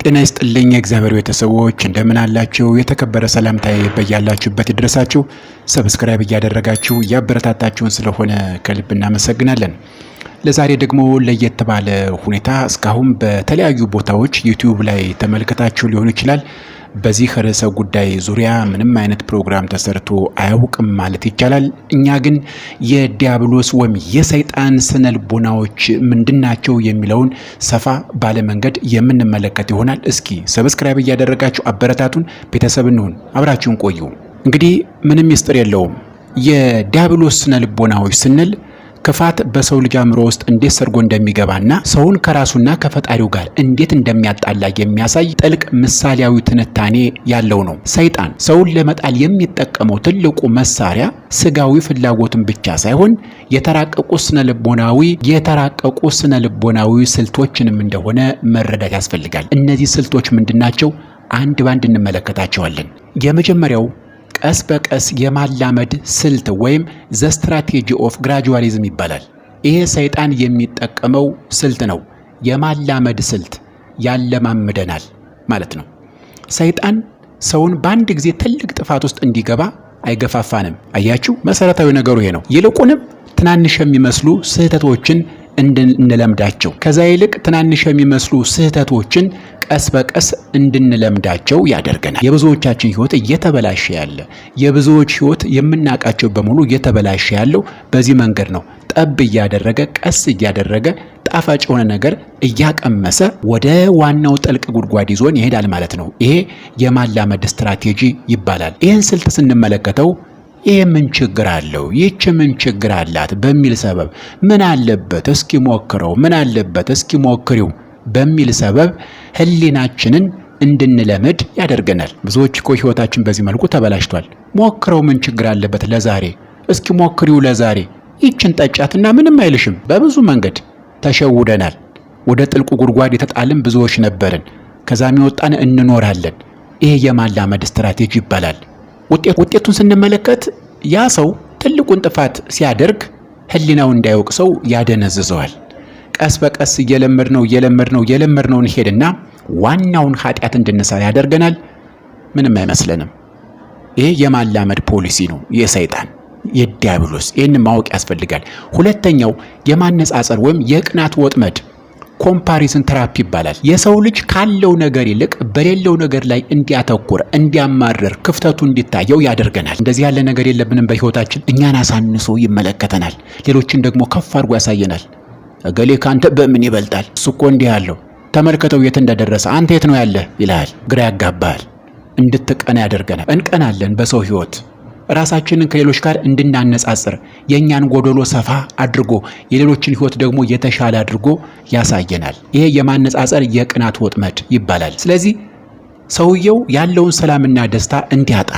ጤና ይስጥልኝ የእግዚአብሔር ቤተሰቦች እንደምን አላችሁ? የተከበረ ሰላምታዬ በያላችሁበት ይድረሳችሁ። ሰብስክራይብ እያደረጋችሁ ያበረታታችሁን ስለሆነ ከልብ እናመሰግናለን። ለዛሬ ደግሞ ለየት ባለ ሁኔታ እስካሁን በተለያዩ ቦታዎች ዩቲዩብ ላይ ተመልክታችሁ ሊሆን ይችላል። በዚህ ርዕሰ ጉዳይ ዙሪያ ምንም አይነት ፕሮግራም ተሰርቶ አያውቅም ማለት ይቻላል። እኛ ግን የዲያብሎስ ወይም የሰይጣን ስነልቦናዎች ምንድናቸው የሚለውን ሰፋ ባለ መንገድ የምንመለከት ይሆናል። እስኪ ሰብስክራይብ እያደረጋችሁ አበረታቱን፣ ቤተሰብ እንሁን፣ አብራችሁን ቆዩ። እንግዲህ ምንም ሚስጥር የለውም። የዲያብሎስ ስነልቦናዎች ስንል ክፋት በሰው ልጅ አእምሮ ውስጥ እንዴት ሰርጎ እንደሚገባና ሰውን ከራሱና ከፈጣሪው ጋር እንዴት እንደሚያጣላ የሚያሳይ ጥልቅ ምሳሌያዊ ትንታኔ ያለው ነው። ሰይጣን ሰውን ለመጣል የሚጠቀመው ትልቁ መሳሪያ ስጋዊ ፍላጎትን ብቻ ሳይሆን የተራቀቁ ስነልቦናዊ ስልቶችንም እንደሆነ መረዳት ያስፈልጋል። እነዚህ ስልቶች ምንድናቸው? አንድ ባንድ እንመለከታቸዋለን። የመጀመሪያው ቀስ በቀስ የማላመድ ስልት ወይም ዘ ስትራቴጂ ኦፍ ግራጁዋሊዝም ይባላል። ይሄ ሰይጣን የሚጠቀመው ስልት ነው። የማላመድ ስልት ያለማምደናል ማለት ነው። ሰይጣን ሰውን በአንድ ጊዜ ትልቅ ጥፋት ውስጥ እንዲገባ አይገፋፋንም። አያችሁ፣ መሰረታዊ ነገሩ ይሄ ነው። ይልቁንም ትናንሽ የሚመስሉ ስህተቶችን እንድንለምዳቸው፣ ከዛ ይልቅ ትናንሽ የሚመስሉ ስህተቶችን ቀስ በቀስ እንድንለምዳቸው ያደርገናል። የብዙዎቻችን ህይወት እየተበላሸ ያለ የብዙዎች ህይወት የምናውቃቸው በሙሉ እየተበላሸ ያለው በዚህ መንገድ ነው። ጠብ እያደረገ ቀስ እያደረገ ጣፋጭ የሆነ ነገር እያቀመሰ ወደ ዋናው ጥልቅ ጉድጓድ ይዞን ይሄዳል ማለት ነው። ይሄ የማላመድ ስትራቴጂ ይባላል። ይህን ስልት ስንመለከተው ይሄ ምን ችግር አለው? ይህች ምን ችግር አላት? በሚል ሰበብ ምን አለበት እስኪ ሞክረው፣ ምን አለበት እስኪ ሞክሪው በሚል ሰበብ ህሊናችንን እንድንለምድ ያደርገናል። ብዙዎች እኮ ህይወታችን በዚህ መልኩ ተበላሽቷል። ሞክረው፣ ምን ችግር አለበት? ለዛሬ እስኪ ሞክሪው፣ ለዛሬ ይችን ጠጫትና ምንም አይልሽም። በብዙ መንገድ ተሸውደናል። ወደ ጥልቁ ጉድጓድ የተጣልን ብዙዎች ነበርን። ከዛም የወጣን እንኖራለን። ይሄ የማላመድ ስትራቴጂ ይባላል። ውጤቱን ስንመለከት ያ ሰው ትልቁን ጥፋት ሲያደርግ ህሊናው እንዳይወቅሰው ያደነዝዘዋል። ቀስ በቀስ እየለመድነው እንሄድና ዋናውን ኃጢአት እንድንሰራ ያደርገናል። ምንም አይመስለንም። ይሄ የማላመድ ፖሊሲ ነው የሰይጣን የዲያብሎስ። ይህን ማወቅ ያስፈልጋል። ሁለተኛው የማነጻጸር ወይም የቅናት ወጥመድ ኮምፓሪዝን ተራፒ ይባላል። የሰው ልጅ ካለው ነገር ይልቅ በሌለው ነገር ላይ እንዲያተኩር፣ እንዲያማርር፣ ክፍተቱ እንዲታየው ያደርገናል። እንደዚህ ያለ ነገር የለብንም በህይወታችን። እኛን አሳንሶ ይመለከተናል፣ ሌሎችን ደግሞ ከፍ አድርጎ ያሳየናል። እገሌ ካንተ በምን ይበልጣል? እሱ እኮ እንዲህ ያለው ተመልከተው የት እንደደረሰ፣ አንተ የት ነው ያለህ ይልሃል። ግራ ያጋባሃል። እንድትቀና ያደርገናል። እንቀናለን በሰው ህይወት። ራሳችንን ከሌሎች ጋር እንድናነጻጽር የኛን ጎደሎ ሰፋ አድርጎ የሌሎችን ህይወት ደግሞ የተሻለ አድርጎ ያሳየናል። ይሄ የማነጻጸር የቅናት ወጥመድ ይባላል። ስለዚህ ሰውየው ያለውን ሰላምና ደስታ እንዲያጣ፣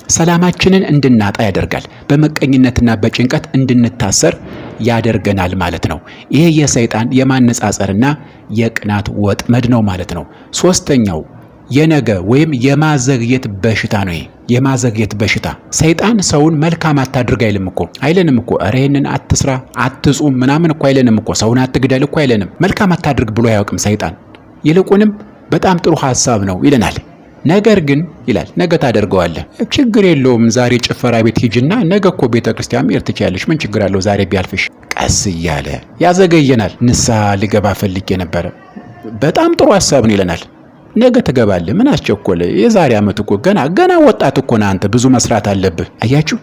ሰላማችንን እንድናጣ ያደርጋል። በመቀኝነትና በጭንቀት እንድንታሰር ያደርገናል ማለት ነው። ይሄ የሰይጣን የማነጻጸርና የቅናት ወጥመድ ነው ማለት ነው። ሶስተኛው የነገ ወይም የማዘግየት በሽታ ነው። የማዘግየት በሽታ ሰይጣን ሰውን መልካም አታድርግ አይለንም እኮ ኧረ ይሄንን አትስራ፣ አትጹም ምናምን እኮ አይለንም እኮ ሰውን አትግደል እኮ አይለንም። መልካም አታድርግ ብሎ አያውቅም ሰይጣን። ይልቁንም በጣም ጥሩ ሐሳብ ነው ይለናል። ነገር ግን ይላል ነገ ታደርገዋለህ፣ ችግር የለውም ዛሬ ጭፈራ ቤት ሂጅና ነገ እኮ ቤተክርስቲያን መሄድ ትችያለሽ፣ ምን ችግር አለው ዛሬ ቢያልፍሽ። ቀስ እያለ ያዘገየናል። ንስሐ ልገባ ፈልጌ ነበረ፣ በጣም ጥሩ ሐሳብ ነው ይለናል። ነገ ትገባለህ፣ ምን አስቸኮለ? የዛሬ ዓመት እኮ ገና ወጣት እኮ ነህ አንተ፣ ብዙ መስራት አለብህ። አያችሁ፣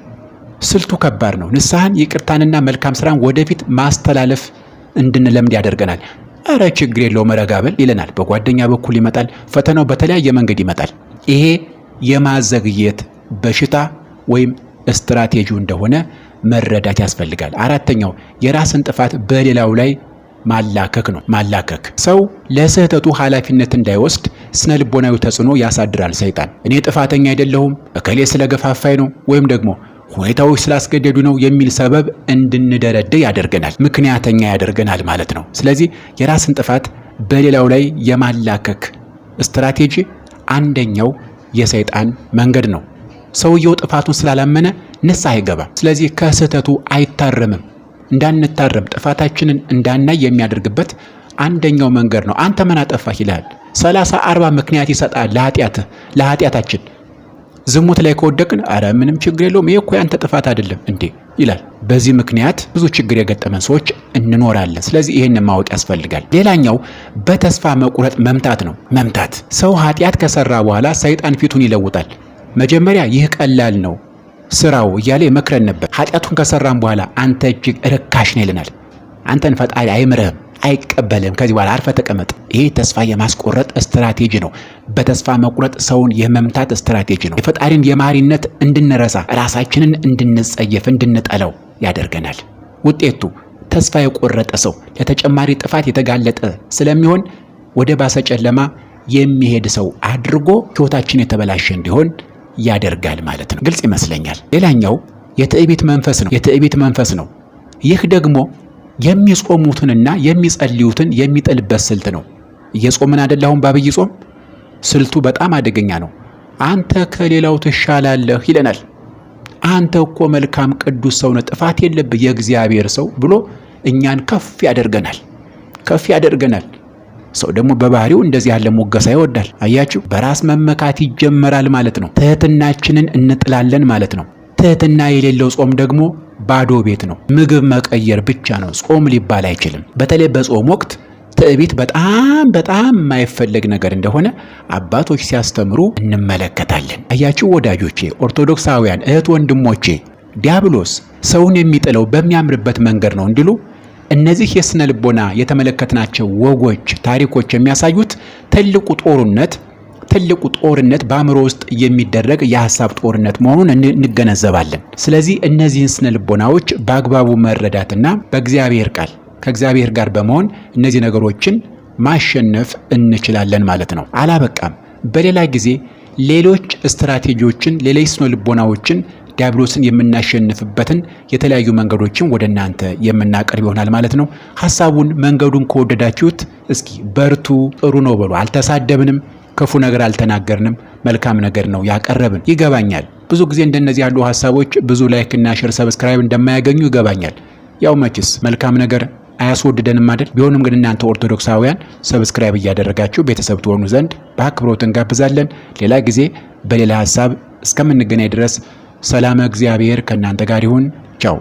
ስልቱ ከባድ ነው። ንስሐን፣ ይቅርታንና መልካም ስራን ወደፊት ማስተላለፍ እንድንለምድ ያደርገናል። አረ ችግር የለውም ረጋበል ይለናል። በጓደኛ በኩል ይመጣል። ፈተናው በተለያየ መንገድ ይመጣል። ይሄ የማዘግየት በሽታ ወይም ስትራቴጂው እንደሆነ መረዳት ያስፈልጋል። አራተኛው የራስን ጥፋት በሌላው ላይ ማላከክ ነው። ማላከክ ሰው ለስህተቱ ኃላፊነት እንዳይወስድ ስነ ልቦናዊ ተጽዕኖ ያሳድራል ሰይጣን። እኔ ጥፋተኛ አይደለሁም፣ እከሌ ስለገፋፋይ ነው ወይም ደግሞ ሁኔታዎች ስላስገደዱ ነው የሚል ሰበብ እንድንደረድር ያደርገናል። ምክንያተኛ ያደርገናል ማለት ነው። ስለዚህ የራስን ጥፋት በሌላው ላይ የማላከክ ስትራቴጂ አንደኛው የሰይጣን መንገድ ነው። ሰውየው ጥፋቱን ስላላመነ ንስሐ አይገባም። ስለዚህ ከስህተቱ አይታረምም። እንዳንታረም ጥፋታችንን እንዳናይ የሚያደርግበት አንደኛው መንገድ ነው። አንተ ምን አጠፋህ ይላል። 30-40 ምክንያት ይሰጣል ለኃጢአታችን። ዝሙት ላይ ከወደቅን አረ ምንም ችግር የለውም ይሄ እኮ ያንተ ጥፋት አይደለም እንዴ ይላል። በዚህ ምክንያት ብዙ ችግር የገጠመን ሰዎች እንኖራለን። ስለዚህ ይሄንን ማወቅ ያስፈልጋል። ሌላኛው በተስፋ መቁረጥ መምታት ነው። መምታት ሰው ኃጢአት ከሰራ በኋላ ሰይጣን ፊቱን ይለውጣል። መጀመሪያ ይህ ቀላል ነው ስራው እያለ ይመክረን ነበር። ኃጢአቱን ከሰራን በኋላ አንተ እጅግ ርካሽ ነህ ይለናል። አንተን ፈጣሪ አይምርህም፣ አይቀበልም፣ ከዚህ በኋላ አርፈ ተቀመጥ። ይሄ ተስፋ የማስቆረጥ ስትራቴጂ ነው። በተስፋ መቁረጥ ሰውን የመምታት ስትራቴጂ ነው። የፈጣሪን የማሪነት እንድንረሳ፣ ራሳችንን እንድንጸየፍ፣ እንድንጠላው ያደርገናል። ውጤቱ ተስፋ የቆረጠ ሰው ለተጨማሪ ጥፋት የተጋለጠ ስለሚሆን ወደ ባሰ ጨለማ የሚሄድ ሰው አድርጎ ሕይወታችን የተበላሸ እንዲሆን ያደርጋል ማለት ነው። ግልጽ ይመስለኛል። ሌላኛው የትዕቢት መንፈስ ነው። ይህ ደግሞ የሚጾሙትንና የሚጸልዩትን የሚጥልበት ስልት ነው። እየጾምን አይደል? አሁን በአብይ ጾም ስልቱ በጣም አደገኛ ነው። አንተ ከሌላው ትሻላለህ ይለናል። አንተ እኮ መልካም ቅዱስ ሰው ነህ፣ ጥፋት የለብህ፣ የእግዚአብሔር ሰው ብሎ እኛን ከፍ ያደርገናል። ሰው ደግሞ በባህሪው እንደዚህ ያለ ሙገሳ ይወዳል። አያችሁ፣ በራስ መመካት ይጀመራል ማለት ነው። ትህትናችንን እንጥላለን ማለት ነው። ትህትና የሌለው ጾም ደግሞ ባዶ ቤት ነው። ምግብ መቀየር ብቻ ነው። ጾም ሊባል አይችልም። በተለይ በጾም ወቅት ትዕቢት በጣም የማይፈለግ ነገር እንደሆነ አባቶች ሲያስተምሩ እንመለከታለን። አያችሁ ወዳጆቼ፣ ኦርቶዶክሳውያን እህት ወንድሞቼ፣ ዲያብሎስ ሰውን የሚጥለው በሚያምርበት መንገድ ነው እንዲሉ እነዚህ የስነ ልቦና የተመለከትናቸው ወጎች፣ ታሪኮች የሚያሳዩት ትልቁ ጦርነት በአእምሮ ውስጥ የሚደረግ የሐሳብ ጦርነት መሆኑን እንገነዘባለን። ስለዚህ እነዚህን ስነ ልቦናዎች በአግባቡ መረዳትና በእግዚአብሔር ቃል ከእግዚአብሔር ጋር በመሆን እነዚህ ነገሮችን ማሸነፍ እንችላለን ማለት ነው። አላበቃም። በሌላ ጊዜ ሌሎች ስትራቴጂዎችን፣ ሌሎች ስነ ልቦናዎችን ዲያብሎስን የምናሸንፍበትን የተለያዩ መንገዶችን ወደ እናንተ የምናቀርብ ይሆናል ማለት ነው። ሐሳቡን መንገዱን ከወደዳችሁት እስኪ በርቱ፣ ጥሩ ነው በሉ። አልተሳደብንም፣ ክፉ ነገር አልተናገርንም፣ መልካም ነገር ነው ያቀረብን። ይገባኛል። ብዙ ጊዜ እንደነዚህ ያሉ ሐሳቦች ብዙ ላይክ እና ሼር፣ ሰብስክራይብ እንደማያገኙ ይገባኛል። ያው መችስ መልካም ነገር አያስወድደንም አይደል? ቢሆንም ግን እናንተ ኦርቶዶክሳውያን ሰብስክራይብ እያደረጋችሁ ቤተሰብ ትሆኑ ዘንድ በአክብሮት እንጋብዛለን። ሌላ ጊዜ በሌላ ሐሳብ እስከምንገናኝ ድረስ ሰላም እግዚአብሔር ከእናንተ ጋር ይሁን። ቻው።